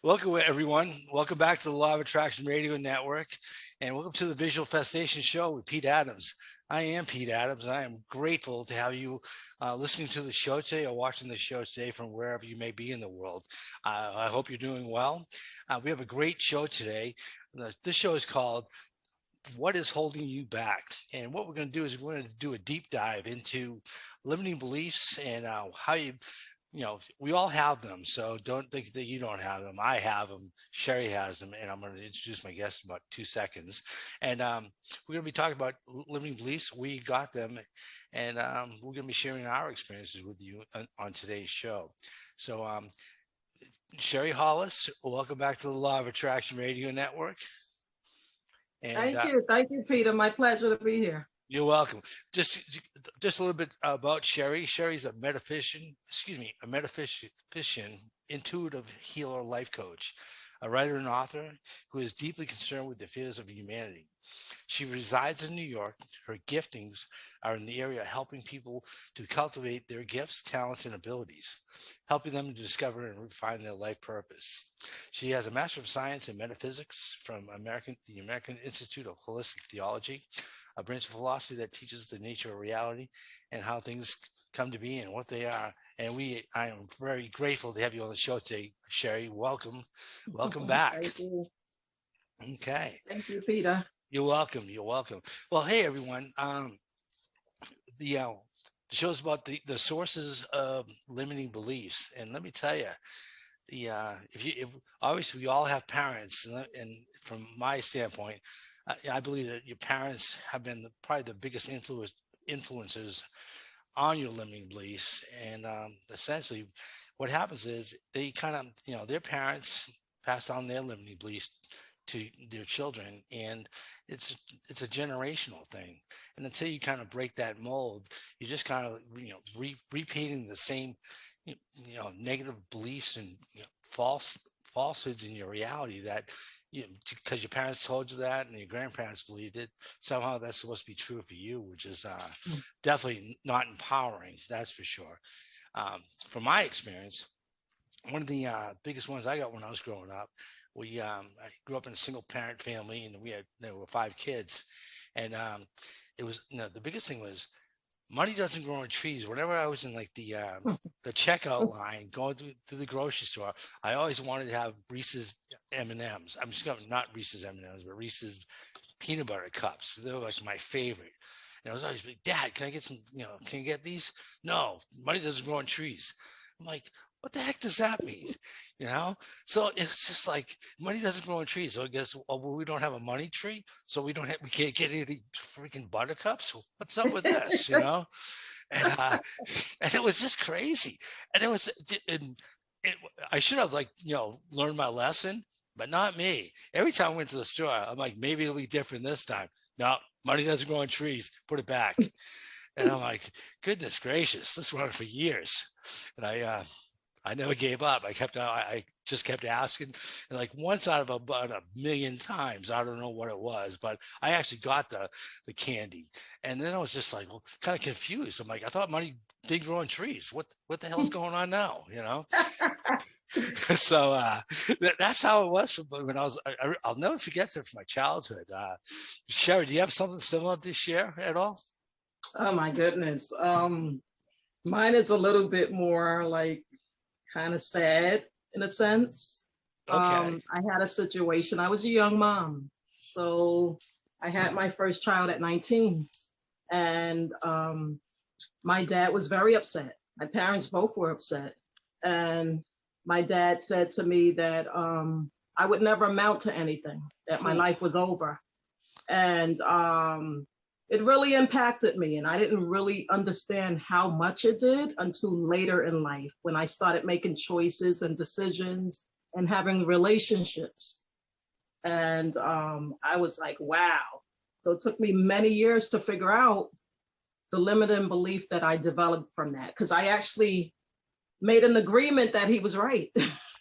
Welcome, everyone. Welcome back to the Law of Attraction Radio Network, and welcome to the Visual Festation Show with Pete Adams. I am Pete Adams, and I am grateful to have you listening to the show today or watching the show today from wherever you may be in the world. I hope you're doing well. We have a great show today. This show is called What is Holding You Back? And what we're going to do is we're going to do a deep dive into limiting beliefs and how we all have them. So don't think that you don't have them. I have them. Sherie has them. And I'm going to introduce my guest in about 2 seconds. And we're going to be talking about limiting beliefs. We got them. And we're going to be sharing our experiences with you on today's show. So Sherie Hollis, welcome back to the Law of Attraction Radio Network. And, Thank you, Peter. My pleasure to be here. You're welcome. Just a little bit about Sherie. Sherie's a metaphysician, intuitive healer, life coach, a writer and author who is deeply concerned with the fears of humanity. She resides in New York. Her giftings are in the area helping people to cultivate their gifts, talents, and abilities, helping them to discover and refine their life purpose. She has a Master of Science in Metaphysics from the American Institute of Holistic Theology, a branch of philosophy that teaches the nature of reality and how things come to be and what they are. And I am very grateful to have you on the show today, Sherie. Welcome back. Thank you. Okay. Thank you, Peter. You're welcome. Well, hey everyone. The show's about the sources of limiting beliefs, and let me tell you, if obviously we all have parents, and from my standpoint, I believe that your parents have been probably the biggest influencers on your limiting beliefs. And essentially what happens is they kind of, their parents passed on their limiting beliefs to their children, and it's a generational thing. And until you kind of break that mold, you're just kind of, repeating the same, negative beliefs and falsehoods in your reality that, because your parents told you that and your grandparents believed it, somehow that's supposed to be true for you, which is definitely not empowering, that's for sure. From my experience, one of the biggest ones I got when I was growing up, I grew up in a single parent family, and there were 5 kids. And it was, the biggest thing was, money doesn't grow on trees. Whenever I was in like the checkout line going through the grocery store, I always wanted to have Reese's M&Ms. I'm just going not Reese's M&Ms, but Reese's peanut butter cups. They were like my favorite. And I was always like, Dad, can I get some, can you get these? No, money doesn't grow on trees. I'm like, what the heck does that mean? So it's just like money doesn't grow on trees. So I guess we don't have a money tree, so we can't get any freaking buttercups. What's up with this? And it was just crazy. And I should have learned my lesson, but not me. Every time I went to the store, I'm like, maybe it'll be different this time. No, money doesn't grow on trees. Put it back. And I'm like, goodness gracious, this went on for years. And I never gave up. I just kept asking. And like once out of about 1 million times, I don't know what it was, but I actually got the candy. And then I was just like, kind of confused. I'm like, I thought money didn't grow on trees. What the hell's going on now? So that's how it was when I was, I'll never forget it from my childhood. Sherie, do you have something similar to share at all? Oh my goodness. Mine is a little bit more like kind of sad in a sense. Okay. I had a situation. I was a young mom. So I had my first child at 19. And my dad was very upset. My parents both were upset. And my dad said to me that I would never amount to anything, that my life was over. And it really impacted me, and I didn't really understand how much it did until later in life when I started making choices and decisions and having relationships. And I was like, wow. So it took me many years to figure out the limiting belief that I developed from that, because I actually made an agreement that he was right.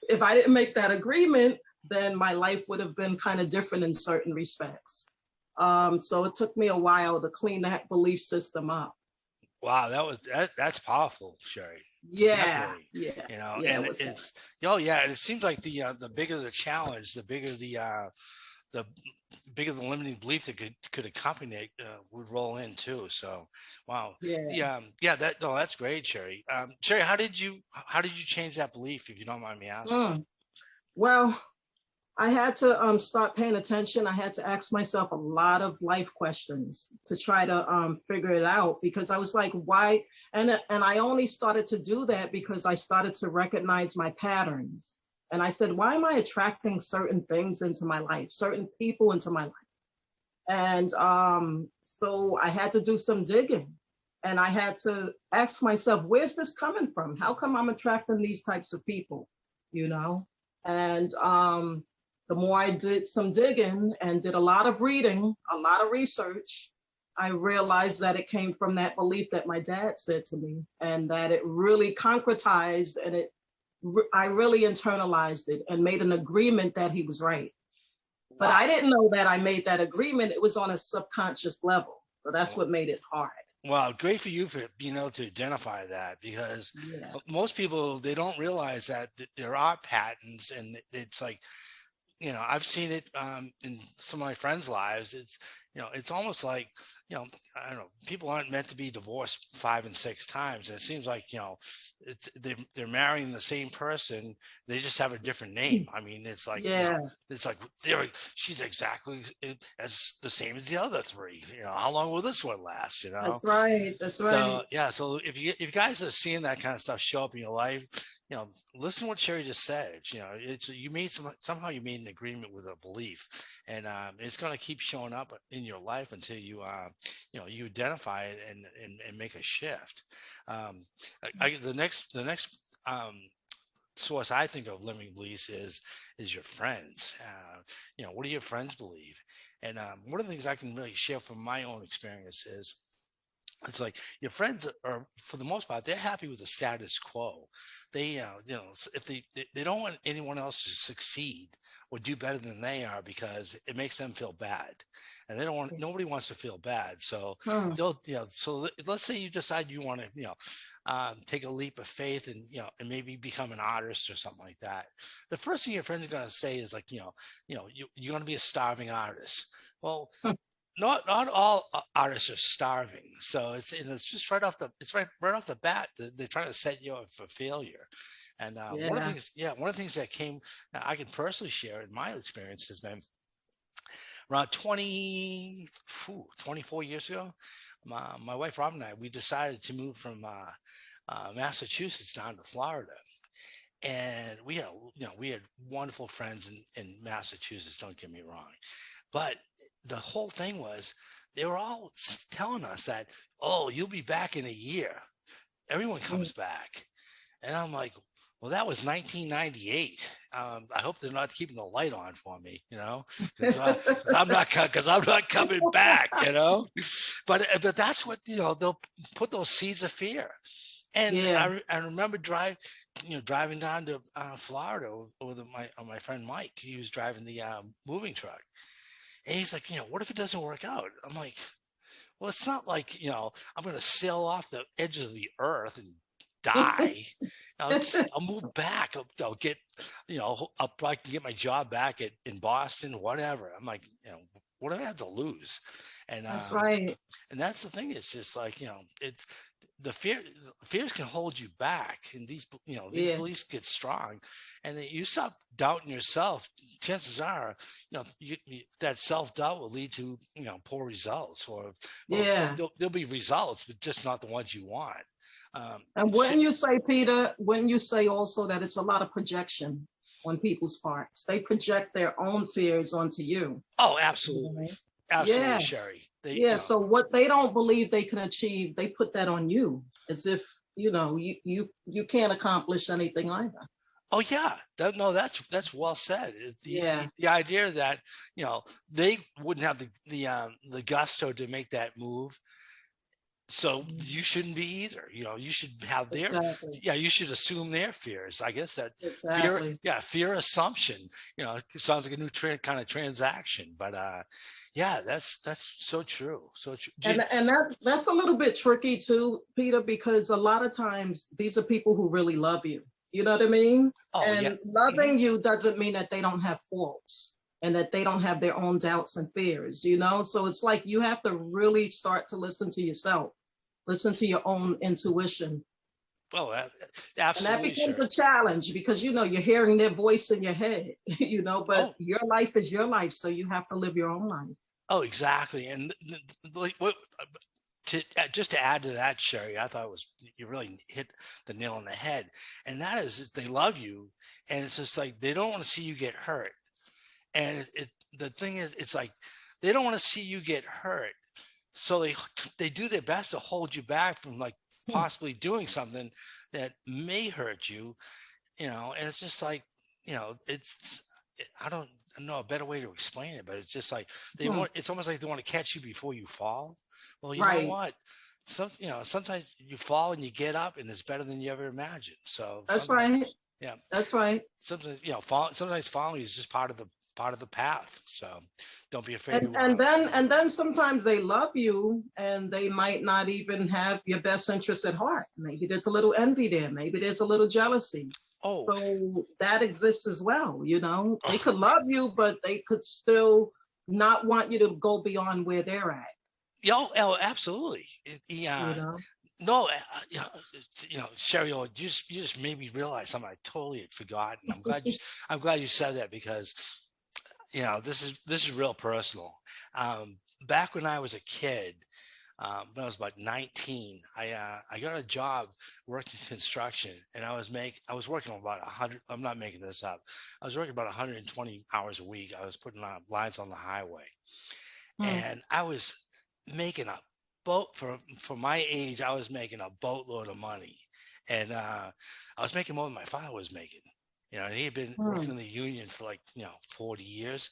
If I didn't make that agreement, then my life would have been kind of different in certain respects. So it took me a while to clean that belief system up. Wow, that's powerful, Sherie. Yeah, definitely, yeah, you know, yeah. It and was sad. it's, oh yeah, and it seems like the bigger the challenge, the bigger the limiting belief that could accompany it would roll in too. So, wow, Yeah. yeah, that no, that's great, Sherry. Sherry, how did you change that belief, if you don't mind me asking? Mm. Well, I had to start paying attention. I had to ask myself a lot of life questions to try to figure it out, because I was like, why? And I only started to do that because I started to recognize my patterns. And I said, why am I attracting certain things into my life, certain people into my life? And so I had to do some digging. And I had to ask myself, where's this coming from? How come I'm attracting these types of people? You know? And the more I did some digging and did a lot of reading, a lot of research, I realized that it came from that belief that my dad said to me, and that it really concretized, and I really internalized it and made an agreement that he was right. But I Wow. didn't know that I made that agreement. It was on a subconscious level. So that's what made it hard. Well, great for you for being able to identify that, because Yeah. most people, they don't realize that there are patterns, and it's like, you know, I've seen it in some of my friends' lives. It's, you know, it's almost like, you know, I don't know, people aren't meant to be divorced 5 and 6 times. And it seems like, you know, they're marrying the same person. They just have a different name. I mean, it's like, you know, Yeah. it's like she's exactly as the same as the other three. You know, how long will this one last? You know, That's right. That's right. so yeah, so if you guys are seeing that kind of stuff show up in your life, you know, listen to what Sherry just said. You know, it's you made somehow you made an agreement with a belief, and it's going to keep showing up in your life until you you know, you identify it and make a shift. The next source I think of limiting beliefs is your friends. You know, what do your friends believe? And one of the things I can really share from my own experience is, it's like your friends are, for the most part, they're happy with the status quo. They you know, if they don't want anyone else to succeed or do better than they are, because it makes them feel bad, and they don't want, nobody wants to feel bad. So Hmm. they'll, you know, so let's say you decide you want to, you know, take a leap of faith and, you know, and maybe become an artist or something like that. The first thing your friends are going to say is like, you're going to be a starving artist. Well, not all artists are starving, so it's just right off the, it's right off the bat, they're trying to set you up for failure. And Yeah. one of the things that came, I can personally share in my experience, has been around 24 years ago. My wife Robin and I, we decided to move from Massachusetts down to Florida. And we had, you know, we had wonderful friends in Massachusetts, don't get me wrong, but the whole thing was, they were all telling us that, oh, you'll be back in a year. Everyone Mm. comes back. And I'm like, well, that was 1998. I hope they're not keeping the light on for me, you know, because I'm not coming back, you know. But that's what, you know, they'll put those seeds of fear. And Yeah. I remember driving down to Florida with my friend Mike. He was driving the moving truck, and he's like, you know, what if it doesn't work out? I'm like, well, it's not like, you know, I'm going to sail off the edge of the earth and die. I'll move back. I'll get, you know, I'll probably get my job back in Boston, whatever. I'm like, you know, what do I have to lose? And That's right. and that's the thing. It's just like, you know, it's the fears can hold you back, and these, you know, these Yeah. beliefs get strong, and then you stop doubting yourself. Chances are, you know, that self-doubt will lead to, you know, poor results, or Yeah. there'll be results, but just not the ones you want. um And sh- when you say, Peter, when you say also that it's a lot of projection on people's parts, they project their own fears onto you. oh, You absolutely, know? absolutely, Yeah. Sherry. They, Yeah. you know, So what they don't believe they can achieve, they put that on you, as if, you know, you can't accomplish anything either. oh yeah, no, that's well said. Yeah. The idea that, you know, they wouldn't have the gusto to make that move, So you shouldn't be either. You should have their, Exactly. yeah, you should assume their fears. I guess that fear, Exactly. yeah, fear assumption, it sounds like a new kind of transaction, but yeah, that's so true. So true. And that's a little bit tricky too, Peter, because a lot of times these are people who really love you. You know what I mean? Oh yeah. And Mhm. loving you doesn't mean that they don't have faults and that they don't have their own doubts and fears, you know? So it's like you have to really start to listen to yourself, listen to your own intuition. Oh, And that absolutely, becomes sure. a challenge because you're hearing their voice in your head, but Oh, your life is your life. So you have to live your own life. oh, exactly. And like what to just to add to that, Sherie, I thought you really hit the nail on the head, and that is that they love you, and it's just like they don't want to see you get hurt. And the thing is, it's like they don't want to see you get hurt, so they do their best to hold you back from like Hmm. possibly doing something that may hurt you. And it's just like, it's I don't know a better way to explain it, but it's just like Hmm. it's almost like they want to catch you before you fall. Well, you know Right. what? Sometimes you fall and you get up and it's better than you ever imagined. So That's sometimes, right. yeah, That's right. sometimes, sometimes falling is just part of the path. So don't be afraid And to, and then and then sometimes they love you and they might not even have your best interest at heart. Maybe there's a little envy there. Maybe there's a little jealousy. oh, So that exists as well, you know. They oh, could love you, but they could still not want you to go beyond where they're at, yeah, oh, absolutely. you Yeah. know. No, Sherie, you just made me realize something I totally had forgotten. I'm glad you said that because this is real personal. Back when I was a kid, when I was about 19, I got a job working construction, and I was working about 100. I'm not making this up. I was working about 120 hours a week. I was putting lines on the highway, Hmm. and I was making a boat for my age. I was making a boatload of money, and I was making more than my father was making. And he had been working Hmm. in the union for like 40 years,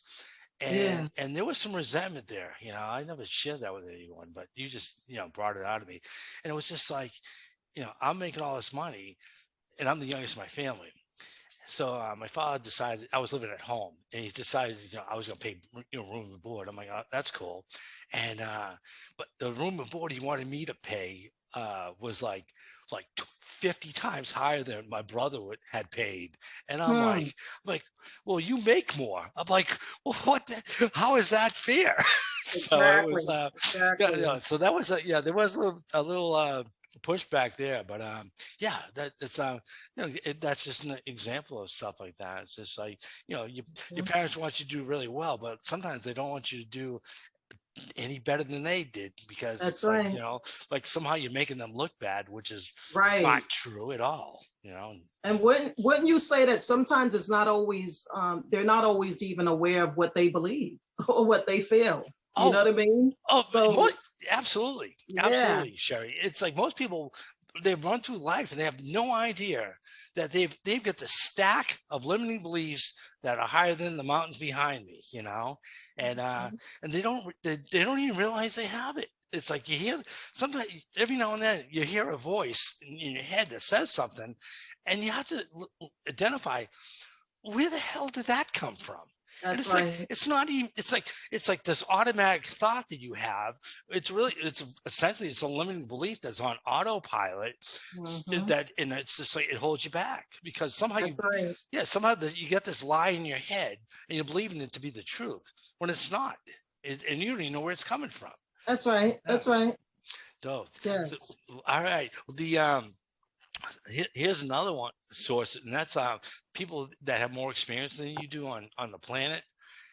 Yeah, and there was some resentment there. I never shared that with anyone, but you just brought it out of me, and it was just like, I'm making all this money, and I'm the youngest in my family. So my father decided I was living at home, and he decided I was going to pay room and board. I'm like, oh, that's cool, and but the room and board he wanted me to pay was like 50 times higher than my brother had paid, and hmm. I'm like, well, you make more. I'm like, well, how is that fair? So it was, Exactly. yeah, Exactly. so that was yeah, there was a little pushback there, but yeah, that's that's just an example of stuff like that. It's just like, your Mhm. parents want you to do really well, but sometimes they don't want you to do any better than they did, because That's it's like, right. like somehow you're making them look bad, which is not Right. true at all. And wouldn't you say that sometimes it's not always they're not always even aware of what they believe or what they feel. You know Oh, what I mean? oh, So absolutely, yeah, absolutely, Sherie. It's like most people, they run through life and they have no idea that they've got the stack of limiting beliefs that are higher than the mountains behind me. And and they don't even realize they have it. It's like you hear sometimes, every now and then you hear a voice in your head that says something, and you have to identify, where the hell did that come from? And that's it's like, right. it's not even, it's like this automatic thought that you have. It's essentially, it's a limiting belief that's on autopilot, Hmm. and it's just like, it holds you back because somehow That's right. yeah, somehow you get this lie in your head and you're believing it to be the truth when it's not. And you don't even know where it's coming from. That's right. Yeah. That's right. So, so Yes. all right. Here's another one source, and that's people that have more experience than you do on the planet.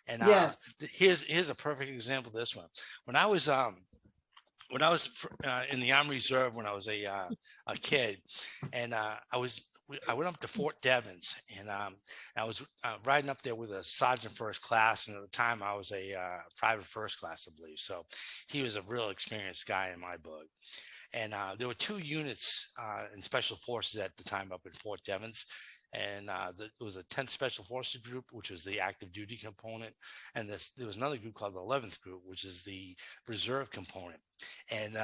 And Yes. here's a perfect example of this one. When I was in the Army Reserve when I was a kid, and I went up to Fort Devens, and I was riding up there with a sergeant first class, and at the time I was a private first class, I believe. So he was a real experienced guy in my book. And there were two units in Special Forces at the time up in Fort Devens. And it was a 10th Special Forces group, which was the active duty component. And there was another group called the 11th group, which is the reserve component. And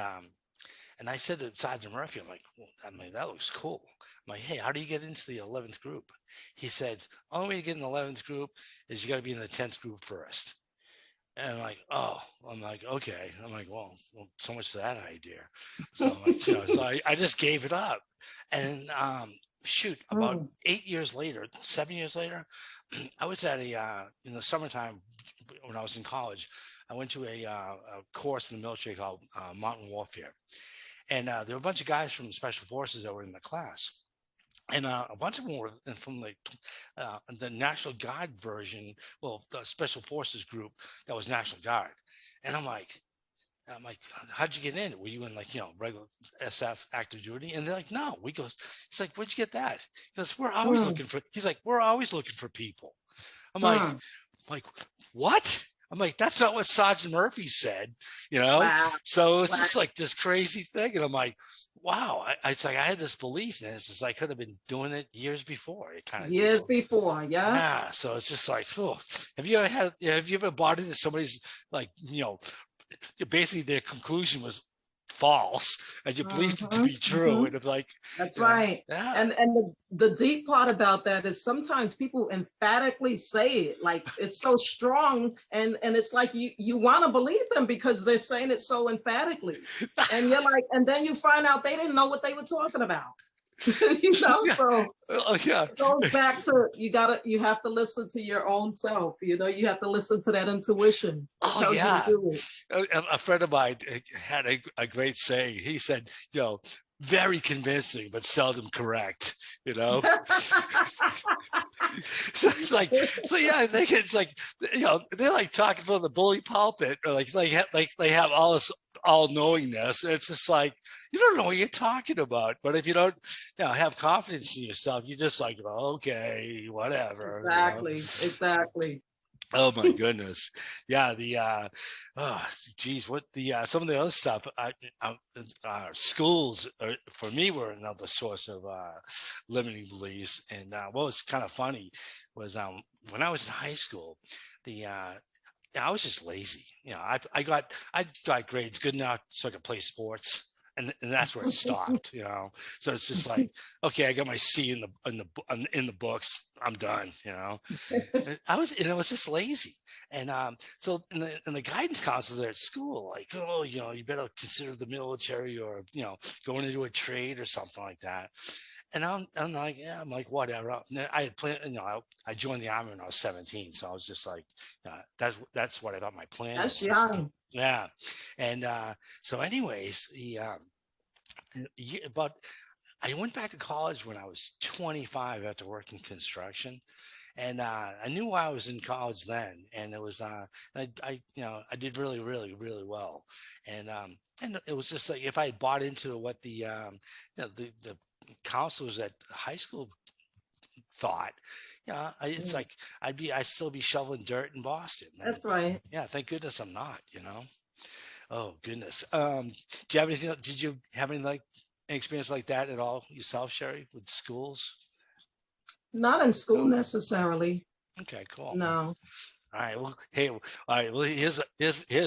And I said to Sergeant Murphy, I'm like, well, I mean, that looks cool. I'm like, hey, how do you get into the 11th group? He said, only way to get in the 11th group is you got to be in the 10th group first. And I'm like, oh, I'm like, okay. I'm like, well, so much for that idea. So I'm like, so I just gave it up. And shoot, about 8 years later, 7 years later, I was at in the summertime when I was in college, I went to a course in the military called Mountain Warfare. And there were a bunch of guys from the Special Forces that were in the class. And a bunch of them were from the National Guard version, well, the Special Forces group that was National Guard. And I'm like, how'd you get in? Were you in regular SF active duty? And they're like, no. He's like, where'd you get that? He goes, we're always looking for people. I'm like, what? I'm like, that's not what Sergeant Murphy said, Wow. So it's just like this crazy thing. And I'm like, wow. It's like I had this belief, and it's just I could have been doing it years before. Years before, yeah. Yeah. So it's just like, oh, have you ever bought into somebody's basically their conclusion was false and you believed it to be true, and it's like, that's right. Yeah. And the deep part about that is sometimes people emphatically say it, like it's so strong, and it's like you want to believe them because they're saying it so emphatically, and you're like, and then you find out they didn't know what they were talking about. So it goes back to you have to listen to your own self. You have to listen to that intuition. A friend of mine had a great saying. He said, very convincing but seldom correct. So it's like, I think it's like, they're like talking from the bully pulpit, or like they have all this all-knowingness. It's just like, you don't know what you're talking about. But if you don't have confidence in yourself, you just like, okay, whatever. Exactly. Oh my goodness. Yeah. Some of the other stuff, schools for me were another source of limiting beliefs. And what was kind of funny was when I was in high school, I was just lazy. I got grades good enough so I could play sports. And that's where it stopped, So it's just like, okay, I got my C in the books. I'm done, I was just lazy. And so in the guidance counselors there at school, like, oh, you better consider the military, or going into a trade or something like that. And I'm like, whatever. I had planned, I joined the Army when I was 17. So I was just like, that's what I thought my plan was. That's young. Yeah. And so anyways, I went back to college when I was 25 after working construction. And I knew why I was in college then. And it was, I did really, really, really well. And it was just like, if I had bought into what the counselors at high school thought, it's like I'd still be shoveling dirt in Boston. That's right. Yeah, thank goodness I'm not. Oh goodness. Did you have any experience like that at all yourself, Sherie, with schools? Not in school necessarily. Okay, cool. No. All right. Well, hey. All right. Well, here's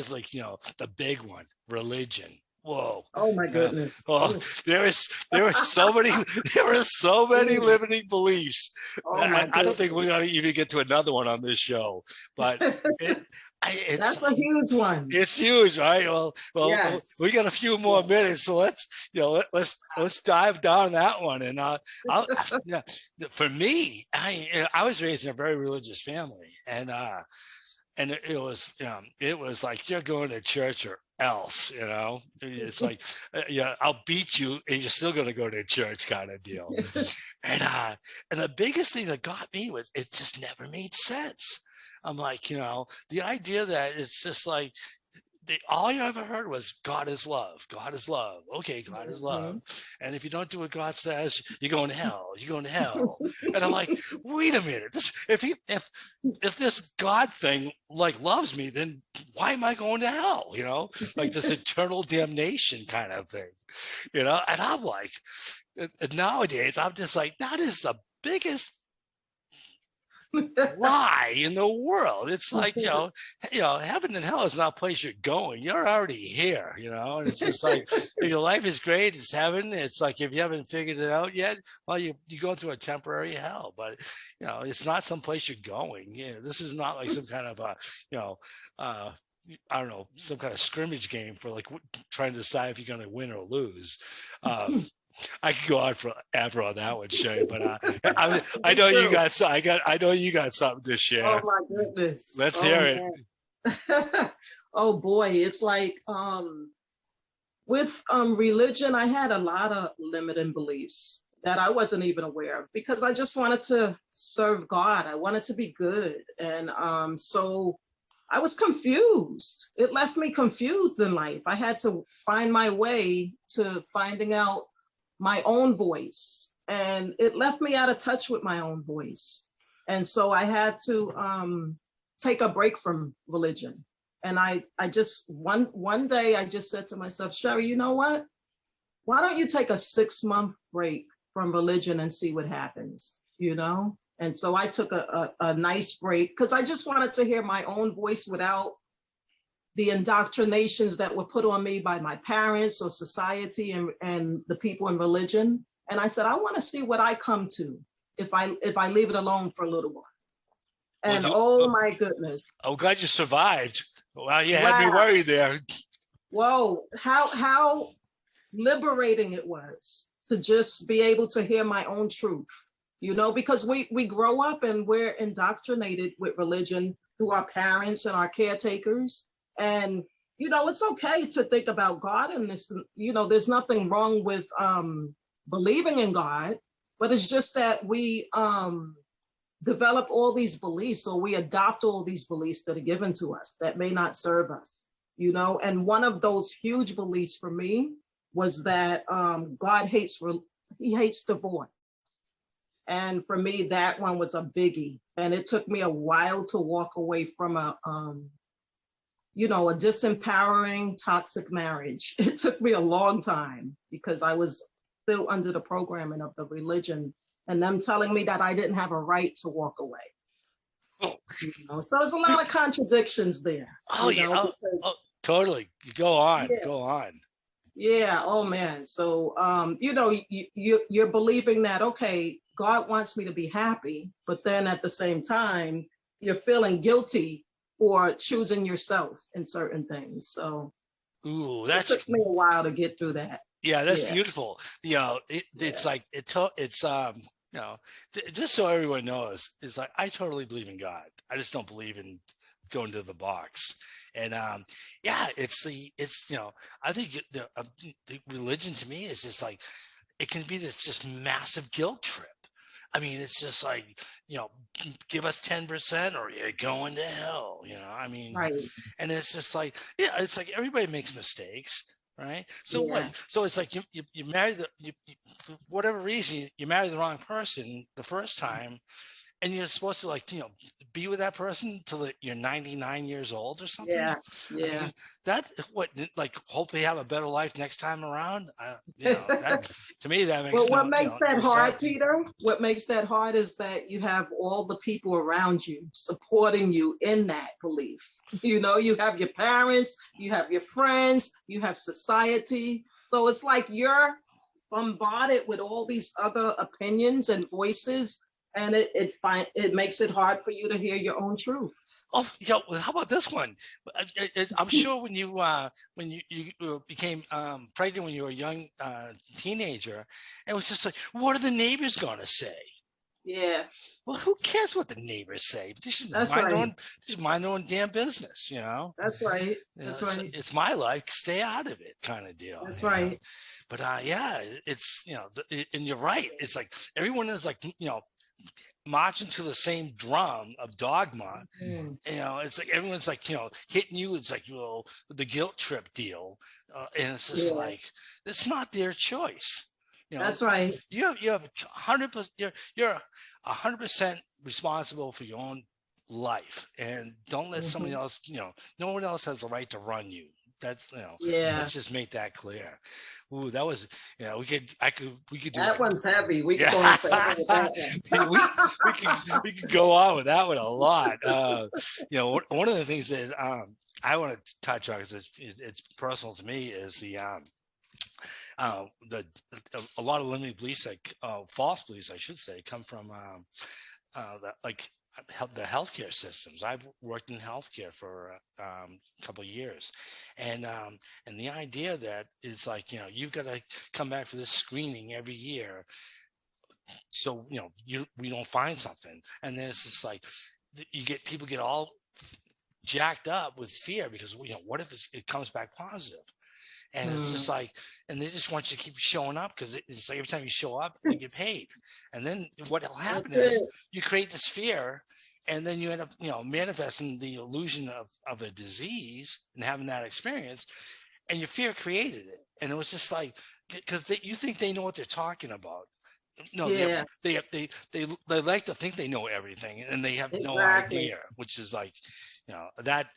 like the big one: religion. Whoa. Oh my goodness. There were so many limiting beliefs. I don't think we're gonna even get to another one on this show, but that's a huge one. It's huge, right? Well, yes. We got a few more minutes, so let's dive down that one. And for me, I was raised in a very religious family, and it was like, you're going to church or else, it's like, I'll beat you and you're still going to go to church kind of deal. And the biggest thing that got me was it just never made sense. I'm like, the idea that it's just like, all you ever heard was God is love. God is love. Okay, God is love. And if you don't do what God says, you're going to hell. You're going to hell. And I'm like, wait a minute. If this God thing loves me, then why am I going to hell? Like this eternal damnation kind of thing. And I'm like, nowadays I'm just like, that is the biggest Why in the world? It's like, heaven and hell is not a place you're going. You're already here, and it's just like, if your life is great, it's heaven. It's like, if you haven't figured it out yet, well, you go through a temporary hell, but it's not some place you're going. This is not like some kind of I don't know, some kind of scrimmage game for like trying to decide if you're going to win or lose. I could go on forever on that one, Sherie, but I know you got I know you got something to share. Oh my goodness. Let's hear it. Oh boy, it's like with religion, I had a lot of limiting beliefs that I wasn't even aware of, because I just wanted to serve God. I wanted to be good, and so I was confused. It left me confused in life. I had to find my way to finding out my own voice, and it left me out of touch with my own voice. And so I had to take a break from religion. And I just, one day I just said to myself, Sherie, you know what? Why don't you take a 6-month break from religion and see what happens, And so I took a nice break, because I just wanted to hear my own voice without the indoctrinations that were put on me by my parents or society and the people in religion. And I said, I want to see what I come to if I leave it alone for a little while. And my goodness. I'm glad you survived. Well, you had me worried there. Whoa, how liberating it was to just be able to hear my own truth, because we grow up and we're indoctrinated with religion through our parents and our caretakers. And, it's okay to think about God in this, there's nothing wrong with believing in God, but it's just that we develop all these beliefs, or we adopt all these beliefs that are given to us that may not serve us, And one of those huge beliefs for me was that God hates divorce. And for me, that one was a biggie. And it took me a while to walk away from a disempowering, toxic marriage. It took me a long time, because I was still under the programming of the religion and them telling me that I didn't have a right to walk away. So there's a lot of contradictions there. Totally. Go on. Yeah. Oh man. So, you're believing that, okay, God wants me to be happy, but then at the same time, you're feeling guilty for choosing yourself in certain things. So it took me a while to get through that. Yeah, that's beautiful. It's like, just so everyone knows, it's like, I totally believe in God. I just don't believe in going to the box. And I think the religion to me is just like, it can be this just massive guilt trip. I mean, it's just like, give us 10% or you're going to hell, Right. And it's just like, it's like everybody makes mistakes, right? So what? So it's like you marry for whatever reason, you marry the wrong person the first time, and you're supposed to be with that person till you're 99 years old or something. Yeah. I mean, that hopefully have a better life next time around. That, to me, that makes. Well, what makes that hard, sense. Peter? What makes that hard is that you have all the people around you supporting you in that belief. You have your parents, you have your friends, you have society. So it's like you're bombarded with all these other opinions and voices. And it makes it hard for you to hear your own truth. Oh, yeah. Well, how about this one? I'm sure when you became pregnant when you were a young teenager, it was just like, what are the neighbors going to say? Yeah. Well, who cares what the neighbors say? They should mind their own damn business, That's right. That's right. It's my life. Stay out of it, kind of deal. That's right. But it's and you're right. It's like everyone is like marching to the same drum of dogma. It's like everyone's like hitting you. It's like the guilt trip deal, and it's just like it's not their choice. That's right. You have 100%. You're 100% responsible for your own life, and don't let somebody else. No one else has the right to run you. That's, Yeah, let's just make that clear. Ooh, that was, we could do that it. one's heavy. We could Yeah. go on forever with that we, one. we could go on with that one a lot. One of the things that I want to touch on, because it's personal to me, is the a lot of limiting beliefs, like false beliefs, I should say, come from the healthcare systems. I've worked in healthcare for a couple of years, and the idea that is like, you've got to come back for this screening every year, so we don't find something, and then it's just like people get all jacked up with fear because what if it comes back positive? And it's just like, and they just want you to keep showing up, because it's like every time you show up, you get paid. And then what will happen That's is it. you create this fear, and then you end up, manifesting the illusion of a disease and having that experience, and your fear created it. And it was just like, because you think they know what they're talking about. No, Yeah, they like to think they know everything, and they have no exactly. idea, which is like, that,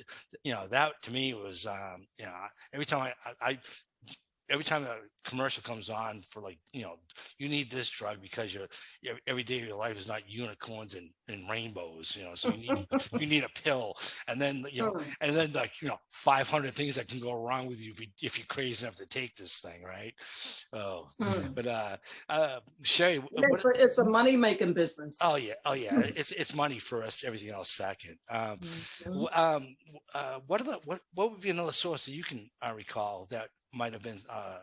that to me was, every time I every time a commercial comes on for, like, you need this drug because every day of your life is not unicorns and rainbows, so you need a pill, and then Hmm. and then, like, 500 things that can go wrong with you if you're crazy enough to take this thing, right? Oh, Hmm. but Sherie, It's a money making business. oh yeah, it's money first, everything else second. Mhm. What would be another source that you can recall that might have been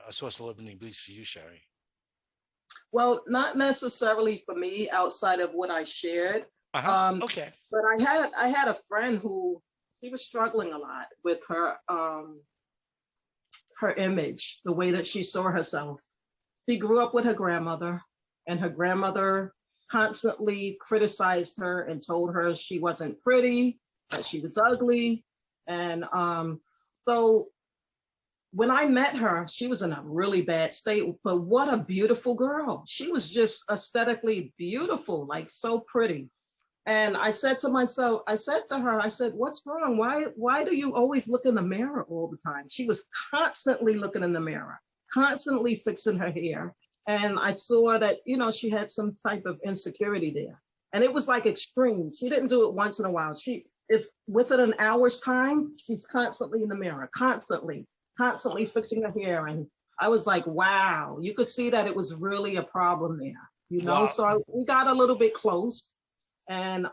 a source of limiting beliefs for you, Sherie? Well, not necessarily for me outside of what I shared. Uh-huh. Um, Okay. but I had a friend who he was struggling a lot with her image, the way that she saw herself. She grew up with her grandmother, and her grandmother constantly criticized her and told her she wasn't pretty, that she was ugly. And so when I met her, she was in a really bad state, but what a beautiful girl. She was just aesthetically beautiful, like so pretty. And I said to myself, I said to her, I said, what's wrong? Why do you always look in the mirror all the time? She was constantly looking in the mirror, constantly fixing her hair. And I saw that, she had some type of insecurity there. And it was like extreme. She didn't do it once in a while. If within an hour's time, she's constantly in the mirror, constantly fixing her hair. And I was like, wow, you could see that it was really a problem there. Wow. So we got a little bit close, and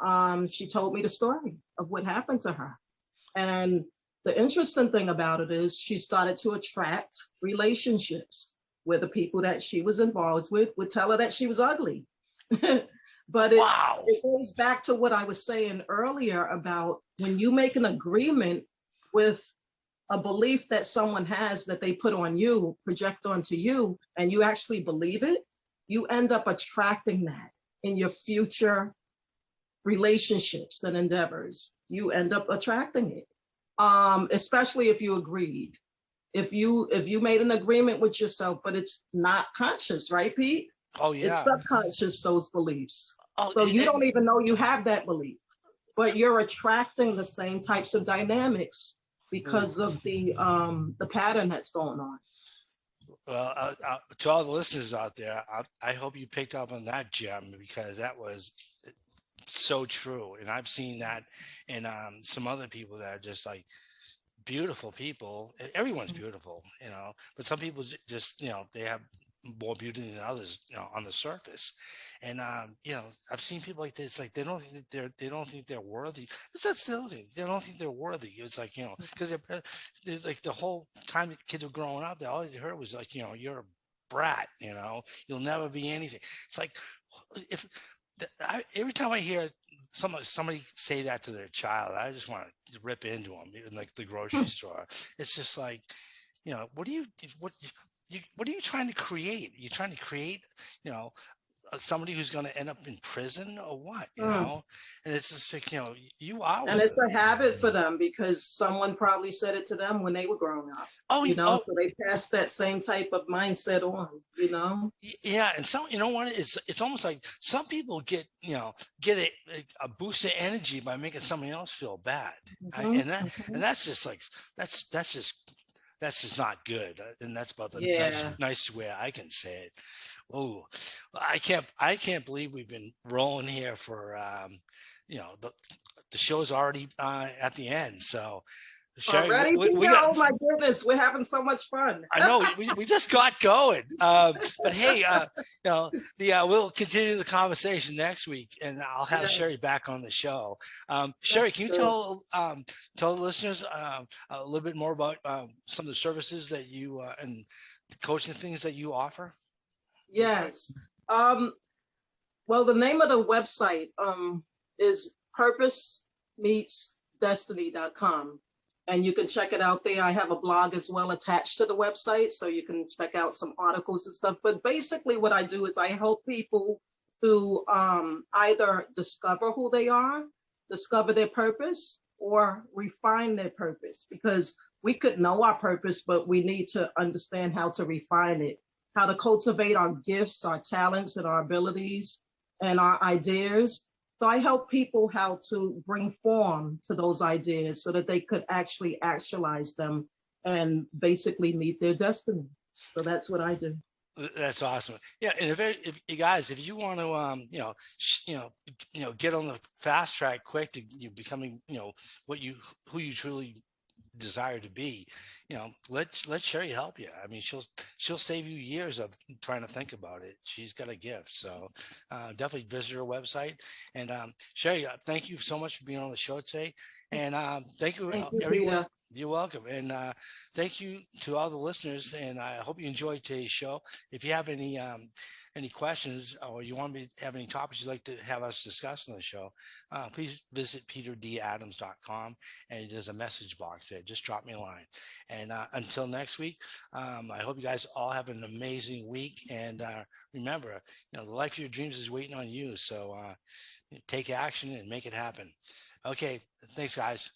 she told me the story of what happened to her. And the interesting thing about it is she started to attract relationships where the people that she was involved with would tell her that she was ugly. But it, Wow. it goes back to what I was saying earlier about when you make an agreement with a belief that someone has that they put on you, project onto you, and you actually believe it, you end up attracting that in your future relationships and endeavors. You end up attracting it, especially if you agreed. If you made an agreement with yourself, but it's not conscious, right, Pete? Oh It's yeah. subconscious, those beliefs. Oh, So you don't even know you have that belief, but you're attracting the same types of dynamics because of the pattern that's going on. well, to all the listeners out there, I hope you picked up on that gem, because that was so true, and I've seen that in some other people that are just like beautiful people. Everyone's beautiful, but some people just, they have more beauty than others, on the surface. And I've seen people like this, like they don't think they're worthy. It's that silly. They don't think they're worthy. It's like, because they're like, the whole time the kids were growing up, all they heard was like, you're a brat, you'll never be anything. It's like, if every time I hear somebody say that to their child, I just want to rip into them, in like the grocery store. It's just like, what do what are you trying to create? You're trying to create, somebody who's going to end up in prison or what, And it's just like, you are And it's worthy. a habit for them because someone probably said it to them when they were growing up, Oh, oh, so they pass that same type of mindset on. yeah. And some, what, it's almost like some people get a boost of energy by making somebody else feel bad. Mhm, And mhm. that's just like, that's just that's just not good. And that's about the Yeah. nicest way I can say it. Oh, I can't believe we've been rolling here for, the show's already at the end. So Sherie, Already, we Peter? got, Oh my goodness, we're having so much fun. I know we just got going. But hey, we'll continue the conversation next week, and I'll have Sherie Yes, back on the show. Sherie, that's can you good. tell the listeners a little bit more about some of the services that you and the coaching things that you offer? Yes. Um, well, the name of the website is purposemeetsdestiny.com. And you can check it out there. I have a blog as well attached to the website, so you can check out some articles and stuff. But basically what I do is I help people to either discover who they are, discover their purpose, or refine their purpose. Because we could know our purpose, but we need to understand how to refine it, how to cultivate our gifts, our talents, and our abilities, and our ideas. So I help people how to bring form to those ideas so that they could actually actualize them and basically meet their destiny. So that's what I do. That's awesome. Yeah, and if you guys, if you want to, get on the fast track quick to you becoming, what you who you truly desire to be, let Sherie help you. I mean, she'll save you years of trying to think about it. She's got a gift. So definitely visit her website. And Sherie, thank you so much for being on the show today. And thank you, Thank you, everyone. Peter. You're welcome. And thank you to all the listeners. And I hope you enjoyed today's show. If you have any questions, or you want me to have any topics you'd like to have us discuss on the show, please visit peterdadams.com, and there's a message box there. Just drop me a line. And until next week, I hope you guys all have an amazing week. And remember, the life of your dreams is waiting on you. So take action and make it happen. Okay. Thanks, guys.